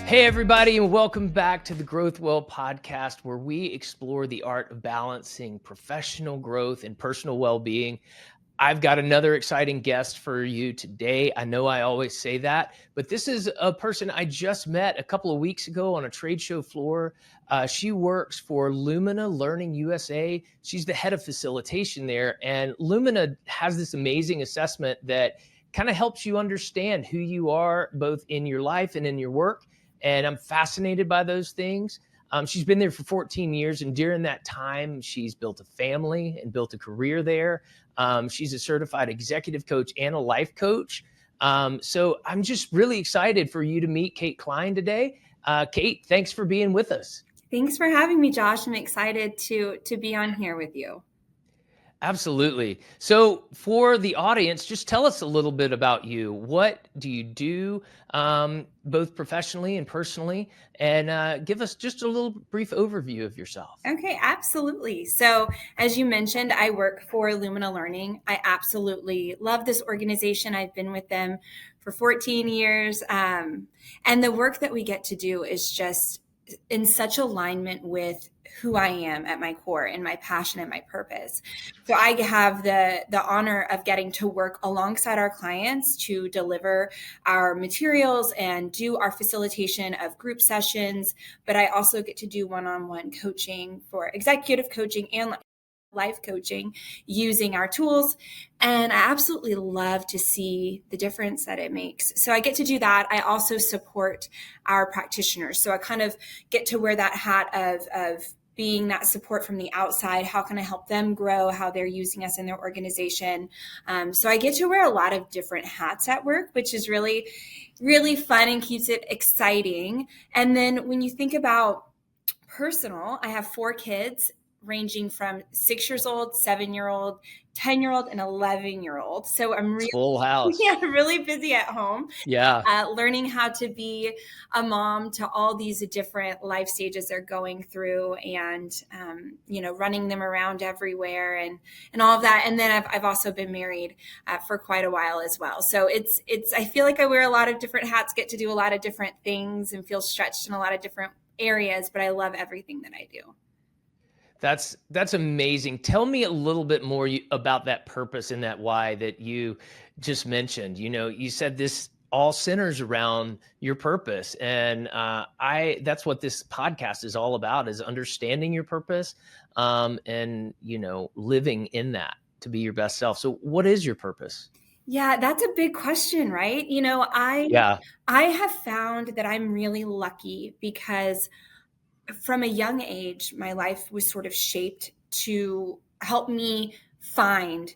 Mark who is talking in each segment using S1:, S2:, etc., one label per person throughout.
S1: Hey, everybody, and welcome back to the Growthwell podcast, where we explore the art of balancing professional growth and personal well-being. I've got another exciting guest for you today. I know I always say that, but this is a person I just met a couple of weeks ago on a trade show floor. She works for Lumina Learning USA. She's the head of facilitation there, and Lumina has this amazing assessment that kind of helps you understand who you are, both in your life and in your work. And I'm fascinated by those things. She's been there for 14 years, and during that time, she's built a family and built a career there. She's a certified executive coach and a life coach. So I'm just really excited for you to meet Kate Cline today. Kate, thanks for being with us.
S2: Thanks for having me, Josh. I'm excited to be on here with you.
S1: Absolutely. So for the audience, just tell us a little bit about you. What do you do, both professionally and personally? And give us just a little brief overview of yourself.
S2: Okay, absolutely. So as you mentioned, I work for Lumina Learning. I absolutely love this organization. I've been with them for 14 years. And the work that we get to do is just in such alignment with who I am at my core and my passion and my purpose. So I have the honor of getting to work alongside our clients to deliver our materials and do our facilitation of group sessions. But I also get to do one-on-one coaching for executive coaching and life coaching using our tools. And I absolutely love to see the difference that it makes. So I get to do that. I also support our practitioners. So I kind of get to wear that hat of being that support from the outside. How can I help them grow, how they're using us in their organization? So I get to wear a lot of different hats at work, which is really, really fun and keeps it exciting. And then when you think about personal, I have 4 kids ranging from 6 years old, 7-year-old, 10-year-old, and 11-year-old. So I'm really,
S1: Full house.
S2: really busy at home.
S1: Yeah.
S2: Learning how to be a mom to all these different life stages they're going through, and running them around everywhere, and all of that. And then I've also been married for quite a while as well. So it's I feel like I wear a lot of different hats, get to do a lot of different things, and feel stretched in a lot of different areas. But I love everything that I do.
S1: That's amazing. Tell me a little bit more about that purpose and that why that you just mentioned. You said this all centers around your purpose, and that's what this podcast is all about: is understanding your purpose, and living in that to be your best self. So, what is your purpose?
S2: Yeah, that's a big question, right? I have found that I'm really lucky because from a young age, my life was sort of shaped to help me find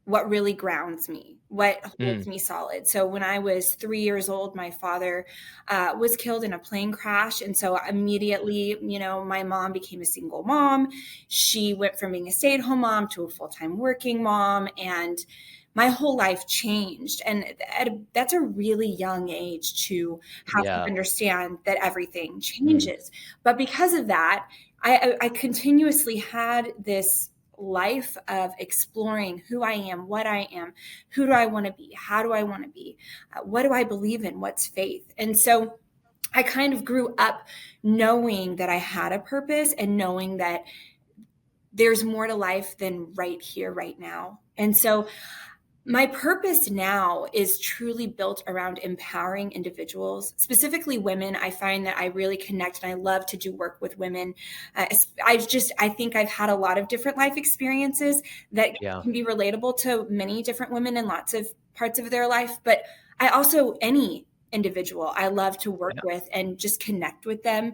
S2: what really grounds me, what holds me solid. So when I was 3 years old, my father was killed in a plane crash. And so immediately, my mom became a single mom. She went from being a stay-at-home mom to a full-time working mom. And my whole life changed. And that's a really young age to have to understand that everything changes. But because of that, I continuously had this life of exploring who I am, what I am, who do I want to be, how do I want to be, what do I believe in, what's faith. And so I kind of grew up knowing that I had a purpose and knowing that there's more to life than right here, right now. And so my purpose now is truly built around empowering individuals, specifically women. I find that I really connect and I love to do work with women. I think I've had a lot of different life experiences that can be relatable to many different women in lots of parts of their life. But I also, any individual I love to work with and just connect with them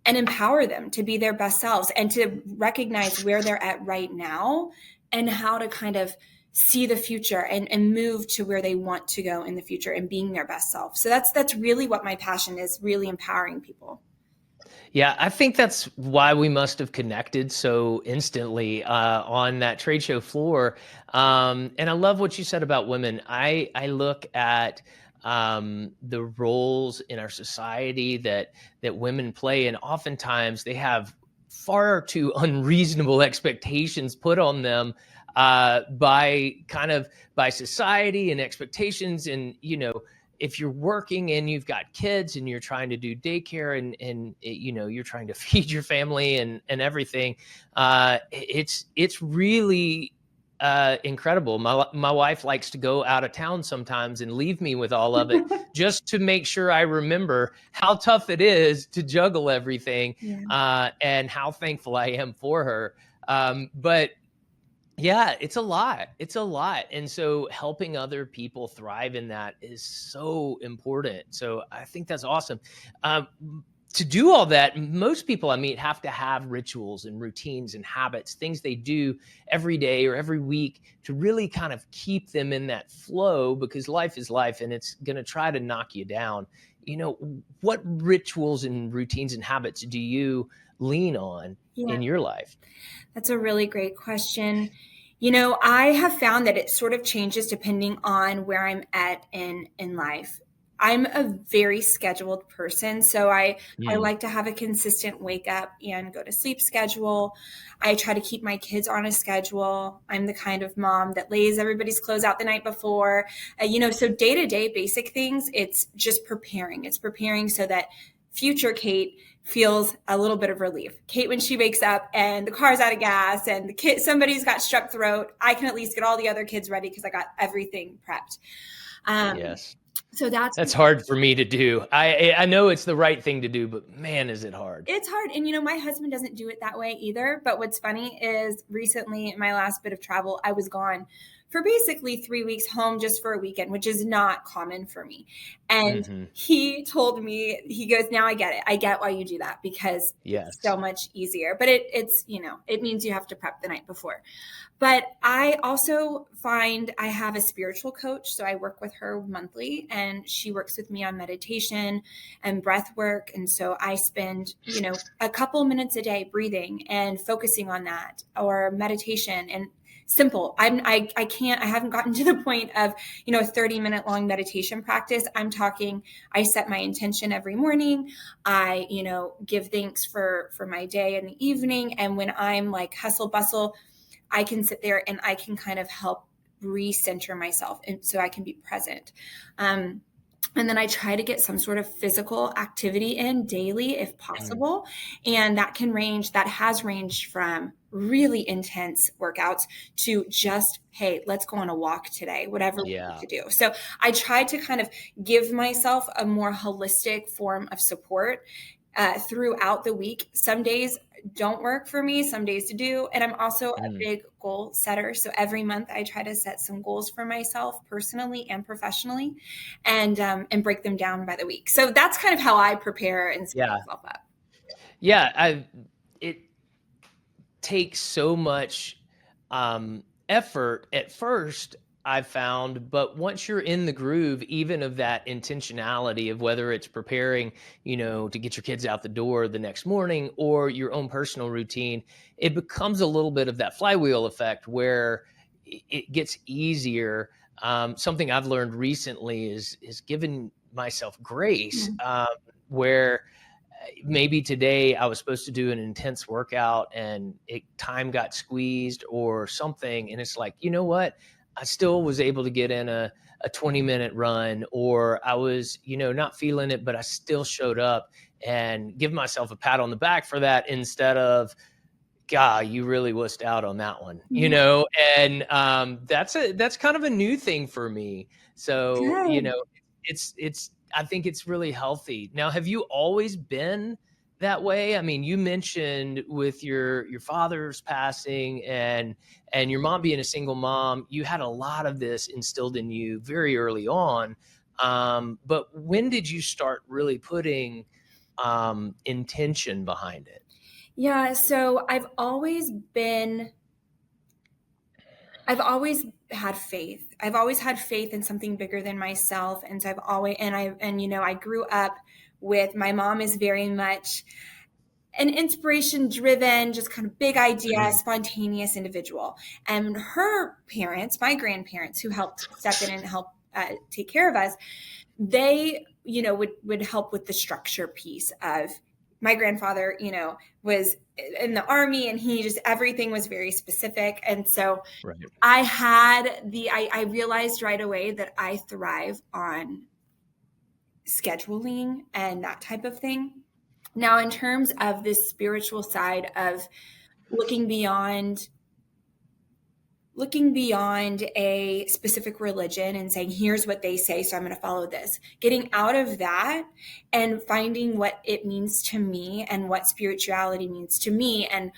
S2: and empower them to be their best selves and to recognize where they're at right now and how to kind of see the future and move to where they want to go in the future and being their best self. So that's really what my passion is, really empowering people.
S1: Yeah, I think that's why we must have connected so instantly on that trade show floor. And I love what you said about women. I look at the roles in our society that women play, and oftentimes they have far too unreasonable expectations put on them by society and expectations. And if you're working and you've got kids and you're trying to do daycare and you're trying to feed your family and everything, it's really incredible. My wife likes to go out of town sometimes and leave me with all of it just to make sure I remember how tough it is to juggle everything, and how thankful I am for her. But yeah, it's a lot. It's a lot. And so helping other people thrive in that is so important. So I think that's awesome. Um, to do all that, most people I meet have to have rituals and routines and habits, things they do every day or every week to really kind of keep them in that flow, because life is life and it's going to try to knock you down. What rituals and routines and habits do you lean on in your life?
S2: That's a really great question. I have found that it sort of changes depending on where I'm at in life. I'm a very scheduled person, so I like to have a consistent wake up and go to sleep schedule. I try to keep my kids on a schedule. I'm the kind of mom that lays everybody's clothes out the night before. So day-to-day basic things, it's just preparing. It's preparing so that future Kate feels a little bit of relief. Kate, when she wakes up and the car's out of gas and somebody's got strep throat, I can at least get all the other kids ready because I got everything prepped.
S1: Yes.
S2: So that's
S1: hard for me to do. I know it's the right thing to do, but man, is it hard.
S2: It's hard. And, my husband doesn't do it that way either. But what's funny is recently, my last bit of travel, I was gone for basically 3 weeks, home just for a weekend, which is not common for me. And he told me, he goes, now I get it. I get why you do that, because it's so much easier. But it's, it means you have to prep the night before. But I also find I have a spiritual coach. So I work with her monthly, and she works with me on meditation and breath work. And so I spend, a couple minutes a day breathing and focusing on that, or meditation. And simple. I haven't gotten to the point of, a 30-minute long meditation practice. I'm talking, I set my intention every morning. I, give thanks for my day in the evening. And when I'm like hustle bustle, I can sit there and I can kind of help recenter myself, and so I can be present. And then I try to get some sort of physical activity in daily if possible. And that has ranged from really intense workouts to just, hey, let's go on a walk today, whatever we need to do. So I try to kind of give myself a more holistic form of support throughout the week. Some days don't work for me, some days to do. And I'm also a big goal setter. So every month I try to set some goals for myself personally and professionally, and break them down by the week. So that's kind of how I prepare and set myself up.
S1: Yeah. It takes so much effort at first, I've found, but once you're in the groove, even of that intentionality of whether it's preparing, to get your kids out the door the next morning or your own personal routine, it becomes a little bit of that flywheel effect where it gets easier. Something I've learned recently is giving myself grace, where maybe today I was supposed to do an intense workout and time got squeezed or something. And it's like, you know what? I still was able to get in a 20-minute run, or I was, not feeling it, but I still showed up, and give myself a pat on the back for that instead of, God, you really wussed out on that one, and that's kind of a new thing for me. So, I think it's really healthy. Now, have you always been that way? I mean, you mentioned with your father's passing and your mom being a single mom, you had a lot of this instilled in you very early on. But when did you start really putting intention behind it?
S2: Yeah, so I've always had faith. I've always had faith in something bigger than myself. And so I grew up with, my mom is very much an inspiration driven, just kind of big idea, spontaneous individual. And her parents, my grandparents, who helped step in and help take care of us, they, would help with the structure piece of, my grandfather, was in the Army, and everything was very specific. And so I realized right away that I thrive on scheduling and that type of thing. Now, in terms of this spiritual side of looking beyond a specific religion and saying, here's what they say, so I'm going to follow this. Getting out of that and finding what it means to me and what spirituality means to me and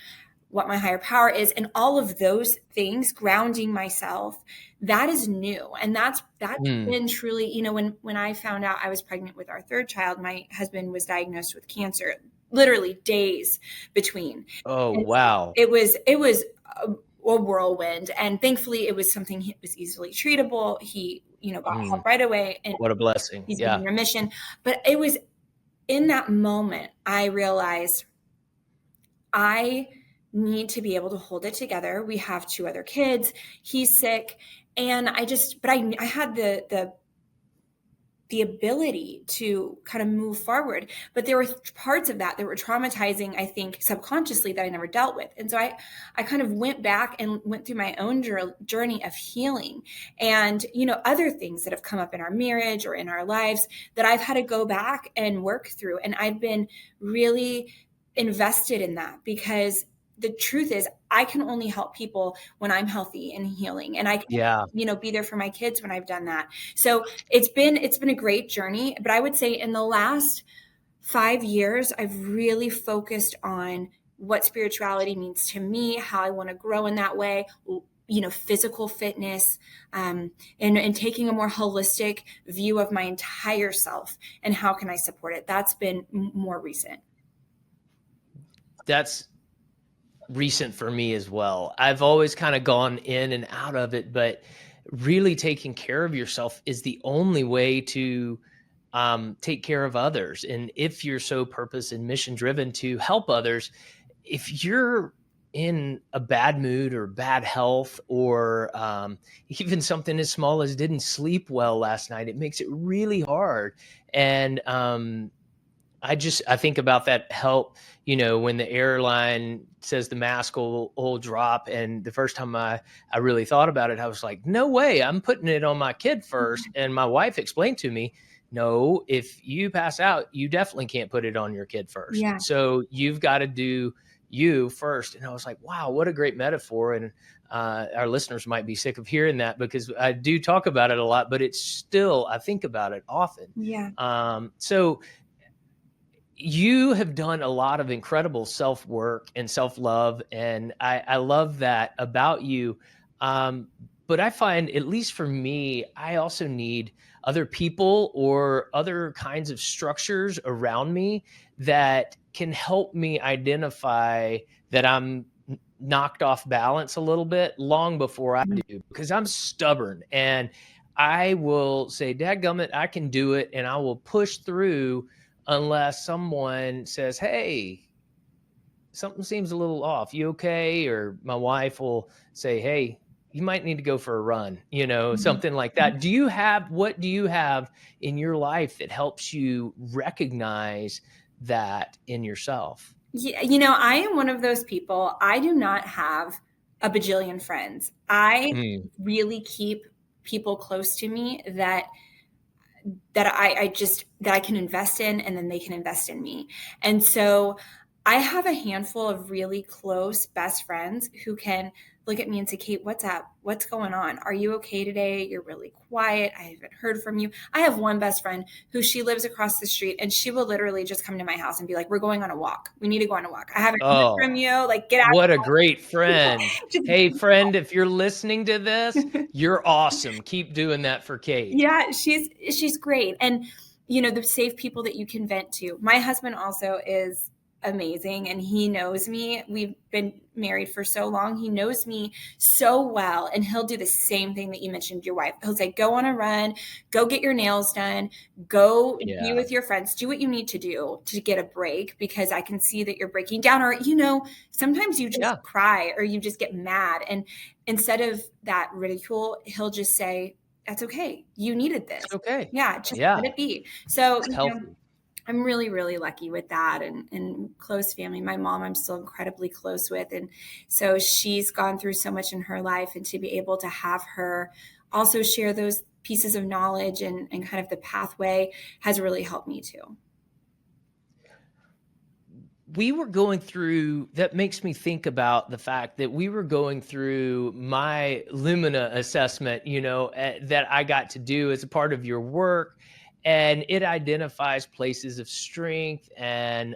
S2: what my higher power is, and all of those things, grounding myself, that is new. And that's been truly, you know, when I found out I was pregnant with our third child, my husband was diagnosed with cancer, literally days between.
S1: Oh,
S2: And
S1: wow.
S2: it was a whirlwind. And thankfully it was something that was easily treatable. He, you know, got help right away. And
S1: what a blessing.
S2: He's been in remission. But it was in that moment I realized I need to be able to hold it together. We have 2 other kids. He's sick. And I had the ability to kind of move forward. But there were parts of that were traumatizing, I think, subconsciously, that I never dealt with. And so I kind of went back and went through my own journey of healing and, you know, other things that have come up in our marriage or in our lives that I've had to go back and work through. And I've been really invested in that, because the truth is I can only help people when I'm healthy and healing, and I can, you know, be there for my kids when I've done that. So it's been a great journey, but I would say in the last 5 years, I've really focused on what spirituality means to me, how I want to grow in that way, you know, physical fitness, and taking a more holistic view of my entire self and how can I support it. That's been more recent.
S1: That's recent for me as well. I've always kind of gone in and out of it, but really taking care of yourself is the only way to take care of others. And if you're so purpose and mission driven to help others, if you're in a bad mood or bad health, or even something as small as didn't sleep well last night, it makes it really hard. And I think about that help, you know, when the airline says the mask will drop. And the first time I really thought about it, I was like, no way, I'm putting it on my kid first. And my wife explained to me, no, if you pass out, you definitely can't put it on your kid first.
S2: Yeah.
S1: So you've got to do you first. And I was like, wow, what a great metaphor. And our listeners might be sick of hearing that, because I do talk about it a lot, but it's still, I think about it often.
S2: Yeah.
S1: So you have done a lot of incredible self-work and self-love, and I love that about you. But I find, at least for me, I also need other people or other kinds of structures around me that can help me identify that I'm knocked off balance a little bit long before I do, because I'm stubborn and I will say, dadgummit, I can do it, and I will push through unless someone says, hey, something seems a little off. You okay? Or my wife will say, hey, you might need to go for a run, you know, something like that. What do you have in your life that helps you recognize that in yourself?
S2: Yeah, you know, I am one of those people. I do not have a bajillion friends. I really keep people close to me that I can invest in, and then they can invest in me. And so I have a handful of really close best friends who can look at me and say, Kate, what's up? What's going on? Are you okay today? You're really quiet. I haven't heard from you. I have one best friend who, she lives across the street, and she will literally just come to my house and be like, we're going on a walk. We need to go on a walk. I haven't heard from you. Like, get out.
S1: What a great friend. Hey, friend, if you're listening to this, you're awesome. Keep doing that for Kate.
S2: Yeah, she's great. And, you know, the safe people that you can vent to. My husband also is amazing, and he knows me. We've been married for so long. He knows me so well, and he'll do the same thing that you mentioned, your wife. He'll say, go on a run, go get your nails done, go be with your friends, do what you need to do to get a break, because I can see that you're breaking down. Or, you know, sometimes you just cry or you just get mad. And instead of that ridicule, he'll just say, that's okay. You needed this.
S1: It's okay.
S2: Yeah. Just let it be. So, you know, I'm really, really lucky with that, and close family. My mom, I'm still incredibly close with. And so she's gone through so much in her life, and to be able to have her also share those pieces of knowledge and kind of the pathway has really helped me too.
S1: We were going through, that makes me think about the fact that we were going through my Lumina assessment, that I got to do as a part of your work. And it identifies places of strength and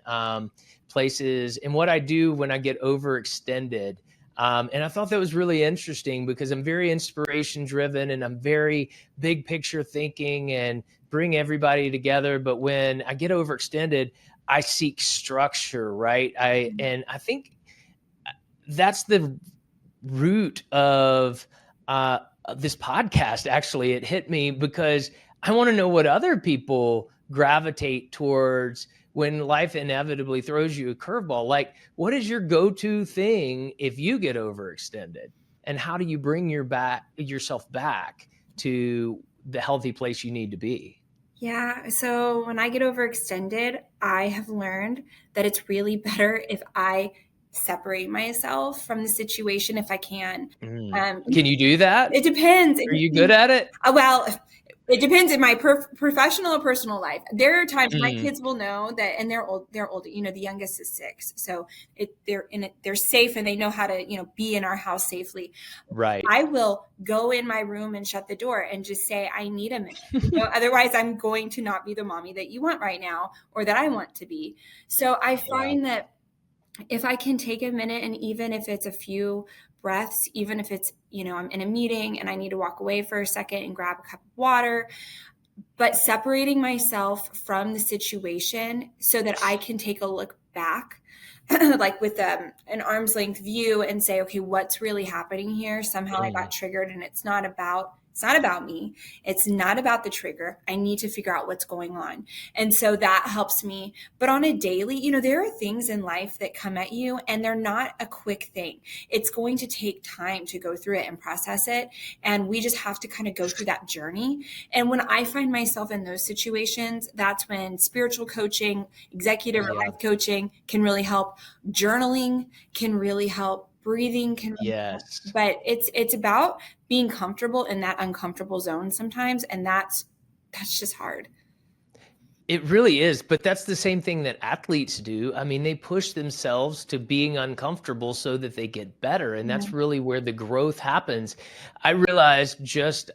S1: places and what I do when I get overextended. And I thought that was really interesting because I'm very inspiration driven and I'm very big picture thinking and bring everybody together. But when I get overextended, I seek structure, right? And I think that's the root of this podcast. Actually, it hit me because I want to know what other people gravitate towards when life inevitably throws you a curveball. Like, what is your go-to thing if you get overextended? And how do you bring yourself back to the healthy place you need to be?
S2: Yeah. So when I get overextended, I have learned that it's really better if I separate myself from the situation if I can.
S1: Can you do that?
S2: It depends.
S1: Are you good at it?
S2: Well, it depends in my professional or personal life. There are times my kids will know that, and they're old. The youngest is 6, so they're safe and they know how to be in our house safely.
S1: Right.
S2: I will go in my room and shut the door and just say, I need a minute. Otherwise, I'm going to not be the mommy that you want right now or that I want to be. So I find that if I can take a minute, and even if it's a few breaths, even if it's, I'm in a meeting and I need to walk away for a second and grab a cup of water, but separating myself from the situation so that I can take a look back, like with an arm's length view and say, okay, what's really happening here? Somehow I got triggered and it's not about me. It's not about the trigger. I need to figure out what's going on. And so that helps me. But on a daily, there are things in life that come at you and they're not a quick thing. It's going to take time to go through it and process it. And we just have to kind of go through that journey. And when I find myself in those situations, that's when spiritual coaching, executive life coaching can really help. Journaling can really help. Breathing can really help. But it's about being comfortable in that uncomfortable zone sometimes, and that's just hard.
S1: It really is, but that's the same thing that athletes do. I mean, they push themselves to being uncomfortable so that they get better, and that's really where the growth happens. I realized just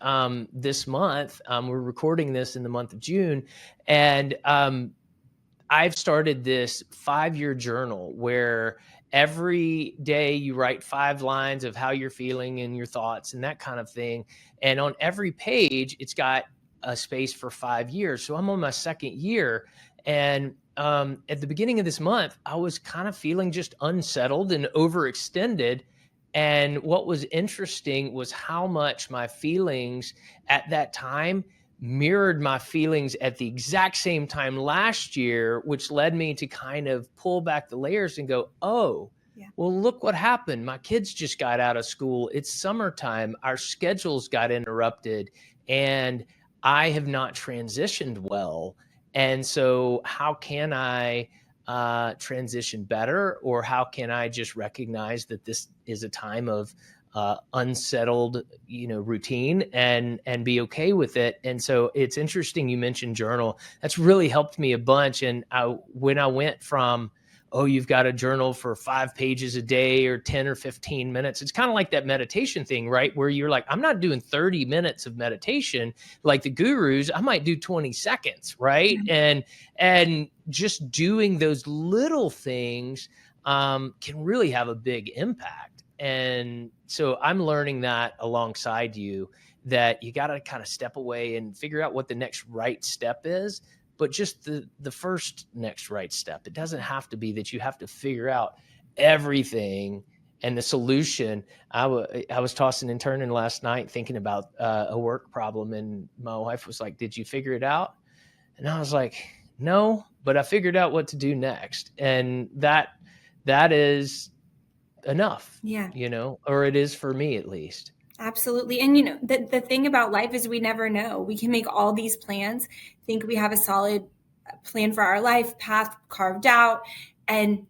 S1: this month, we're recording this in the month of June, and I've started this 5-year journal where every day you write 5 lines of how you're feeling and your thoughts and that kind of thing. And on every page, it's got a space for 5 years. So I'm on my 2nd year. And at the beginning of this month, I was kind of feeling just unsettled and overextended. And what was interesting was how much my feelings at that time mirrored my feelings at the exact same time last year, which led me to kind of pull back the layers and go, well, look what happened. My kids just got out of school. It's summertime. Our schedules got interrupted and I have not transitioned well. And so how can I transition better? Or how can I just recognize that this is a time of unsettled, routine and be okay with it. And so it's interesting you mentioned journal. That's really helped me a bunch. And when I went from, you've got a journal for 5 pages a day or 10 or 15 minutes. It's kind of like that meditation thing, right? Where you're like, I'm not doing 30 minutes of meditation like the gurus. I might do 20 seconds, right? And just doing those little things can really have a big impact. And so I'm learning that alongside you, that you got to kind of step away and figure out what the next right step is, but just the first next right step. It doesn't have to be that you have to figure out everything and the solution. I was tossing and turning last night thinking about a work problem, and my wife was like, "Did you figure it out?" And I was like, "No, but I figured out what to do next." And that is enough, or it is for me at least.
S2: Absolutely. And the thing about life is we never know. We can make all these plans, think we have a solid plan for our life path carved out, and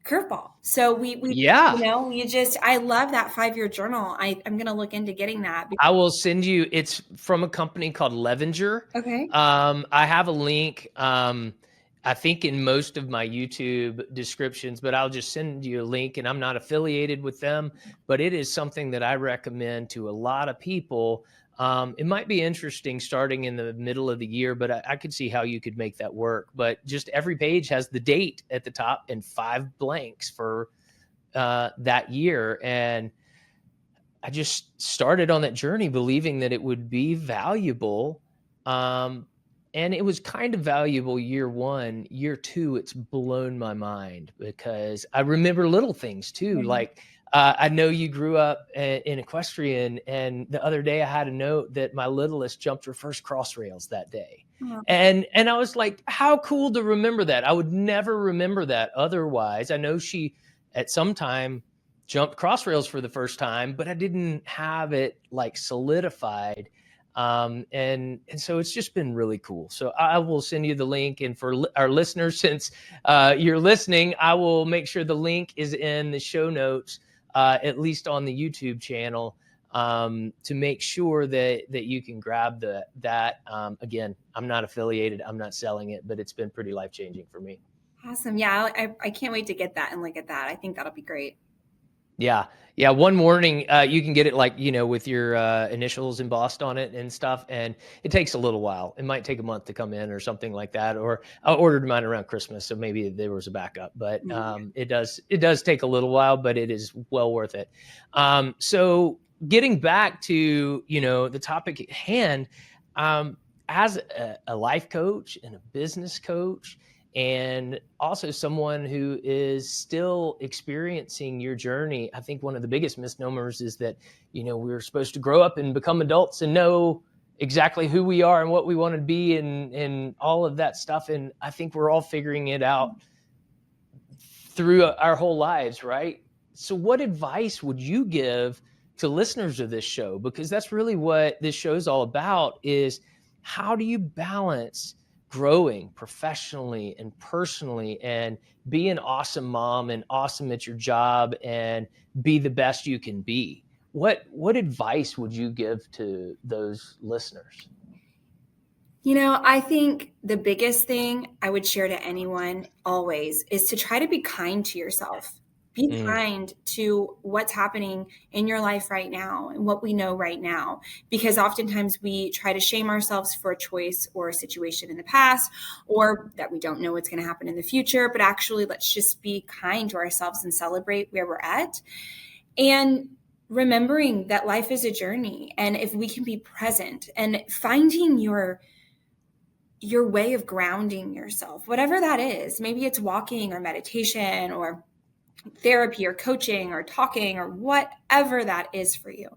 S2: curveball. So I love that 5-year journal. I'm going to look into getting that.
S1: I will send you, it's from a company called Levenger.
S2: Okay.
S1: I have a link, I think in most of my YouTube descriptions, but I'll just send you a link, and I'm not affiliated with them, but it is something that I recommend to a lot of people. It might be interesting starting in the middle of the year, but I could see how you could make that work. But just every page has the date at the top and 5 blanks for that year. And I just started on that journey believing that it would be valuable. And it was kind of valuable year 1. Year 2, it's blown my mind because I remember little things too. Like, I know you grew up in equestrian, and the other day I had a note that my littlest jumped her first cross rails that day. And I was like, how cool to remember that. I would never remember that otherwise. I know she at some time jumped cross rails for the first time, but I didn't have it like solidified. And so it's just been really cool. So I will send you the link. And for our listeners, since you're listening, I will make sure the link is in the show notes, at least on the YouTube channel, to make sure that you can grab that. Again, I'm not affiliated. I'm not selling it, but it's been pretty life-changing for me.
S2: Awesome. Yeah. I can't wait to get that and look at that. I think that'll be great.
S1: Yeah. Yeah. One morning, you can get it like, with your initials embossed on it and stuff. And it takes a little while. It might take a month to come in or something like that. Or I ordered mine around Christmas, so maybe there was a backup, but it does take a little while, but it is well worth it. So getting back to, the topic at hand, as a life coach and a business coach, and also someone who is still experiencing your journey, I think one of the biggest misnomers is that, we're supposed to grow up and become adults and know exactly who we are and what we want to be and all of that stuff. And I think we're all figuring it out through our whole lives, right? So what advice would you give to listeners of this show? Because that's really what this show is all about, is how do you balance growing professionally and personally and be an awesome mom and awesome at your job and be the best you can be? What advice would you give to those listeners?
S2: I think the biggest thing I would share to anyone always is to try to be kind to yourself. Be kind to what's happening in your life right now and what we know right now, because oftentimes we try to shame ourselves for a choice or a situation in the past, or that we don't know what's going to happen in the future. But actually, let's just be kind to ourselves and celebrate where we're at. And remembering that life is a journey. And if we can be present and finding your way of grounding yourself, whatever that is, maybe it's walking or meditation or therapy or coaching or talking or whatever that is for you,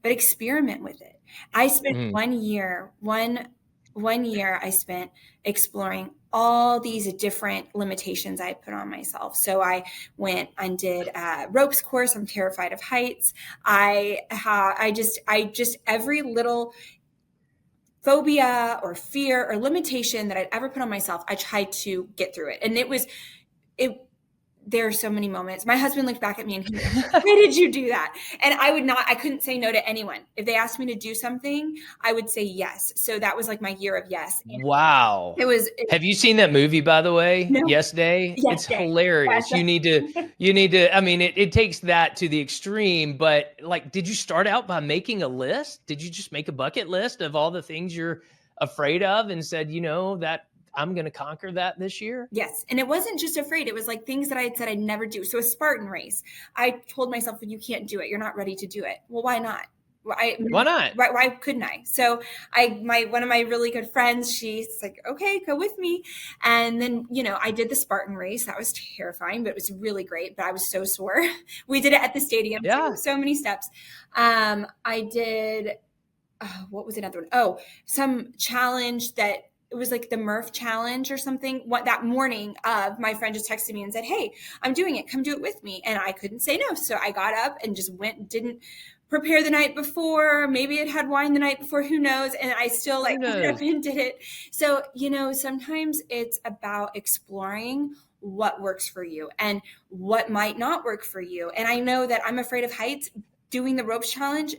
S2: but experiment with it. I spent 1 year I spent exploring all these different limitations I put on myself. So I went and did a ropes course. I'm terrified of heights. I just every little phobia or fear or limitation that I'd ever put on myself, I tried to get through it. And there are so many moments. My husband looked back at me and he was like, why did you do that? And I couldn't say no to anyone. If they asked me to do something, I would say yes. So that was like my year of yes. And
S1: wow. Have you seen that movie, by the way?
S2: No.
S1: Yes Day?
S2: Yes
S1: it's
S2: Day.
S1: Hilarious. You need to, I mean, it takes that to the extreme, but like, did you start out by making a list? Did you just make a bucket list of all the things you're afraid of and said, that I'm going to conquer that this year?
S2: Yes. And it wasn't just afraid. It was like things that I had said I'd never do. So a Spartan race, I told myself, well, you can't do it. You're not ready to do it. Well, why not?
S1: Why not?
S2: Why couldn't I? So one of my really good friends, she's like, okay, go with me. And then, I did the Spartan race. That was terrifying, but it was really great. But I was so sore. We did it at the stadium.
S1: Yeah.
S2: So many steps. I did, what was another one? Oh, some challenge that, it was like the Murph challenge or something. That morning my friend just texted me and said, hey, I'm doing it. Come do it with me. And I couldn't say no. So I got up and just went, didn't prepare the night before. Maybe it had wine the night before, who knows? And I still like went up and did it. So, sometimes it's about exploring what works for you and what might not work for you. And I know that I'm afraid of heights. Doing the ropes challenge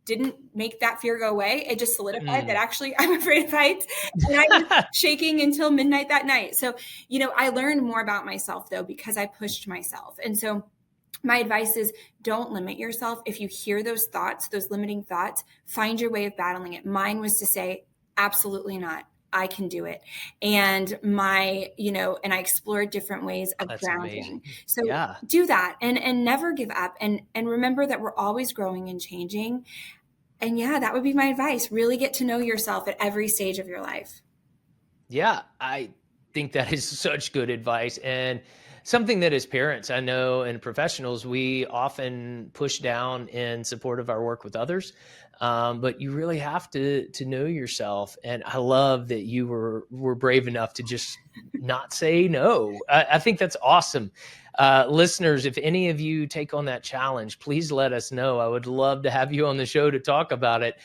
S2: didn't make that fear go away. It just solidified that actually I'm afraid of heights, and I was shaking until midnight that night. So, I learned more about myself though, because I pushed myself. And so my advice is, don't limit yourself. If you hear those thoughts, those limiting thoughts, find your way of battling it. Mine was to say, absolutely not. I can do it. And and I explored different ways of grounding. Amazing. So do that and never give up. And remember that we're always growing and changing. And that would be my advice. Really get to know yourself at every stage of your life.
S1: Yeah, I think that is such good advice. And something that as parents, I know, and professionals, we often push down in support of our work with others. But you really have to know yourself. And I love that you were brave enough to just not say no. I think that's awesome. Listeners, if any of you take on that challenge, please let us know. I would love to have you on the show to talk about it.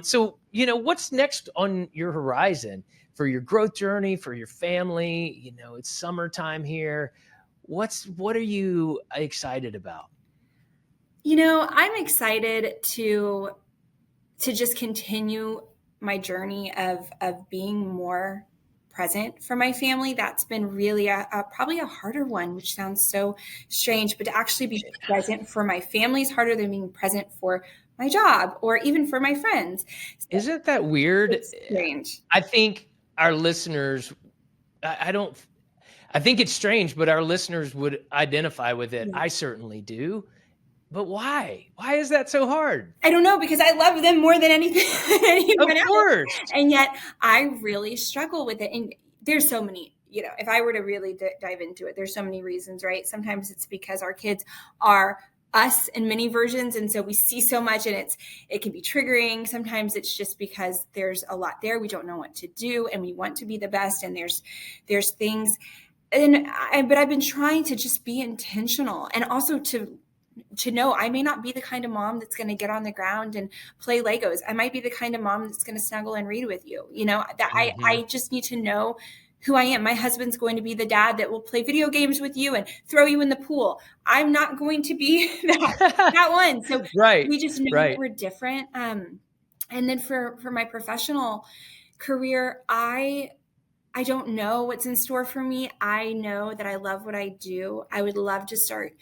S1: So, what's next on your horizon for your growth journey, for your family? It's summertime here. What are you excited about?
S2: I'm excited to just continue my journey of being more present for my family. That's been really probably a harder one, which sounds so strange, but to actually be present for my family is harder than being present for my job or even for my friends.
S1: So isn't that weird?
S2: It's strange.
S1: I think our listeners, I think it's strange, but our listeners would identify with it. Yeah. I certainly do. But why? Why is that so hard?
S2: I don't know, because I love them more than anything.
S1: Of course.
S2: And yet I really struggle with it. And there's so many, if I were to really dive into it, there's so many reasons, right? Sometimes it's because our kids are us in many versions. And so we see so much and it can be triggering. Sometimes it's just because there's a lot there. We don't know what to do and we want to be the best. And there's things. But I've been trying to just be intentional and also to know I may not be the kind of mom that's going to get on the ground and play Legos. I might be the kind of mom that's going to snuggle and read with you. That I just need to know who I am. My husband's going to be the dad that will play video games with you and throw you in the pool. I'm not going to be that one. So we just know that we're different. And then for my professional career, I don't know what's in store for me. I know that I love what I do. I would love to start,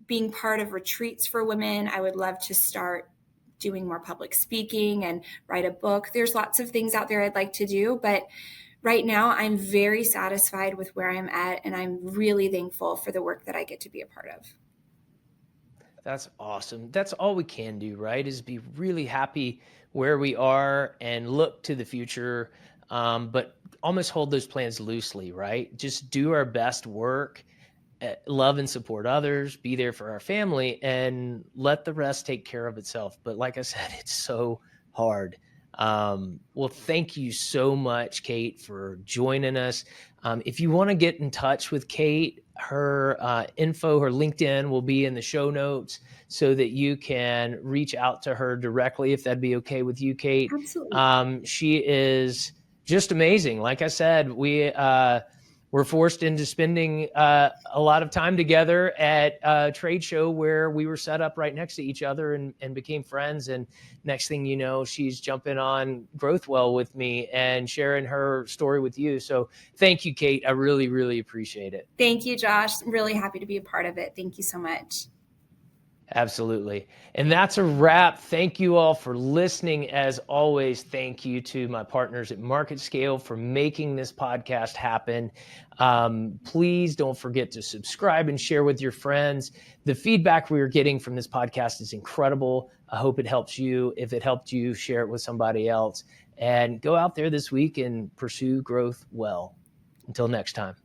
S2: being part of retreats for women. I would love to start doing more public speaking and write a book. There's lots of things out there I'd like to do, but right now I'm very satisfied with where I'm at, and I'm really thankful for the work that I get to be a part of.
S1: That's awesome. That's all we can do, right? Is be really happy where we are and look to the future, but almost hold those plans loosely, right? Just do our best work, love and support others, be there for our family, and let the rest take care of itself. But like I said, it's so hard. Well, thank you so much, Kate, for joining us. If you want to get in touch with Kate, her info, her LinkedIn will be in the show notes so that you can reach out to her directly, if that'd be okay with you, Kate.
S2: Absolutely.
S1: She is just amazing. Like I said, we're forced into spending a lot of time together at a trade show where we were set up right next to each other and became friends. And next thing you know, she's jumping on Growthwell with me and sharing her story with you. So thank you, Kate. I really, really appreciate it.
S2: Thank you, Josh. I'm really happy to be a part of it. Thank you so much.
S1: Absolutely. And that's a wrap. Thank you all for listening. As always, thank you to my partners at Market Scale for making this podcast happen. Please don't forget to subscribe and share with your friends. The feedback we are getting from this podcast is incredible. I hope it helps you. If it helped you, share it with somebody else. And go out there this week and pursue growth well. Until next time.